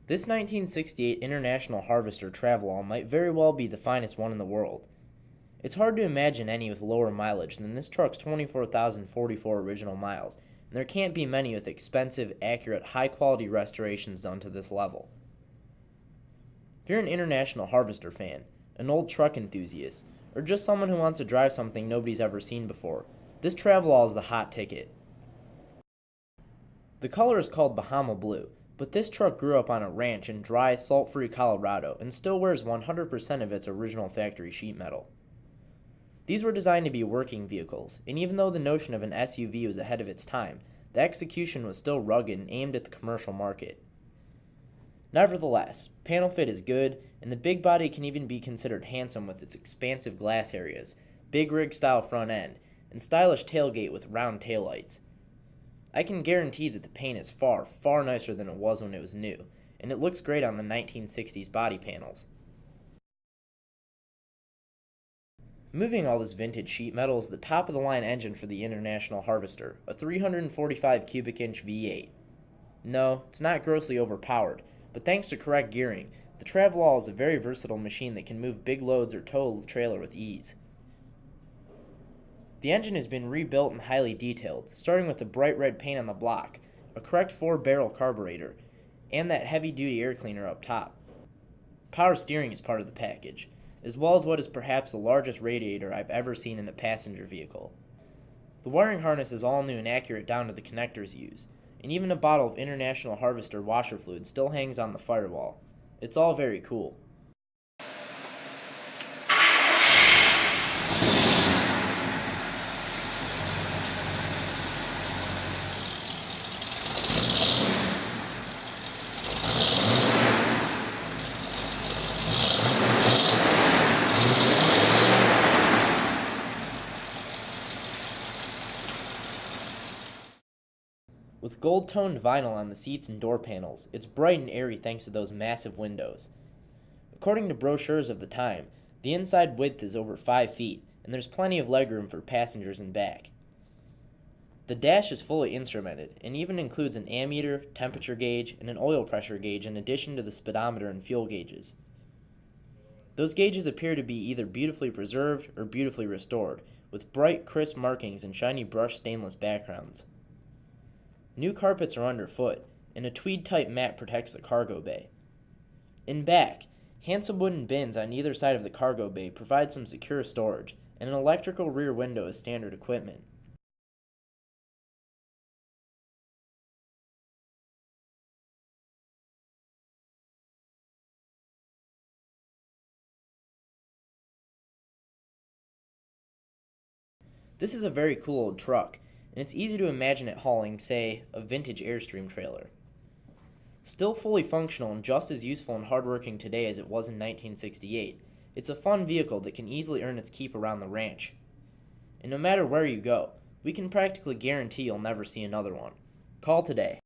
This 1968 International Harvester Travelall might very well be the finest one in the world. It's hard to imagine any with lower mileage than this truck's 24,044 original miles, and there can't be many with expensive, accurate, high-quality restorations done to this level. If you're an International Harvester fan, an old truck enthusiast, or just someone who wants to drive something nobody's ever seen before, this Travelall is the hot ticket. The color is called Bahama Blue, but this truck grew up on a ranch in dry, salt-free Colorado and still wears 100% of its original factory sheet metal. These were designed to be working vehicles, and even though the notion of an SUV was ahead of its time, the execution was still rugged and aimed at the commercial market. Nevertheless, panel fit is good, and the big body can even be considered handsome with its expansive glass areas, big rig-style front end, and stylish tailgate with round taillights. I can guarantee that the paint is far, far nicer than it was when it was new, and it looks great on the 1960s body panels. Moving all this vintage sheet metal is the top-of-the-line engine for the International Harvester, a 345 cubic inch V8. No, it's not grossly overpowered, but thanks to correct gearing, the Travelall is a very versatile machine that can move big loads or tow a trailer with ease. The engine has been rebuilt and highly detailed, starting with the bright red paint on the block, a correct 4-barrel carburetor, and that heavy-duty air cleaner up top. Power steering is part of the package, as well as what is perhaps the largest radiator I've ever seen in a passenger vehicle. The wiring harness is all new and accurate down to the connectors used, and even a bottle of International Harvester washer fluid still hangs on the firewall. It's all very cool. With gold-toned vinyl on the seats and door panels, it's bright and airy thanks to those massive windows. According to brochures of the time, the inside width is over 5 feet, and there's plenty of legroom for passengers in back. The dash is fully instrumented, and even includes an ammeter, temperature gauge, and an oil pressure gauge in addition to the speedometer and fuel gauges. Those gauges appear to be either beautifully preserved or beautifully restored, with bright, crisp markings and shiny brushed stainless backgrounds. New carpets are underfoot, and a tweed-type mat protects the cargo bay. In back, handsome wooden bins on either side of the cargo bay provide some secure storage, and an electrical rear window is standard equipment. This is a very cool old truck, and it's easy to imagine it hauling, say, a vintage Airstream trailer. Still fully functional and just as useful and hardworking today as it was in 1968, it's a fun vehicle that can easily earn its keep around the ranch. And no matter where you go, we can practically guarantee you'll never see another one. Call today.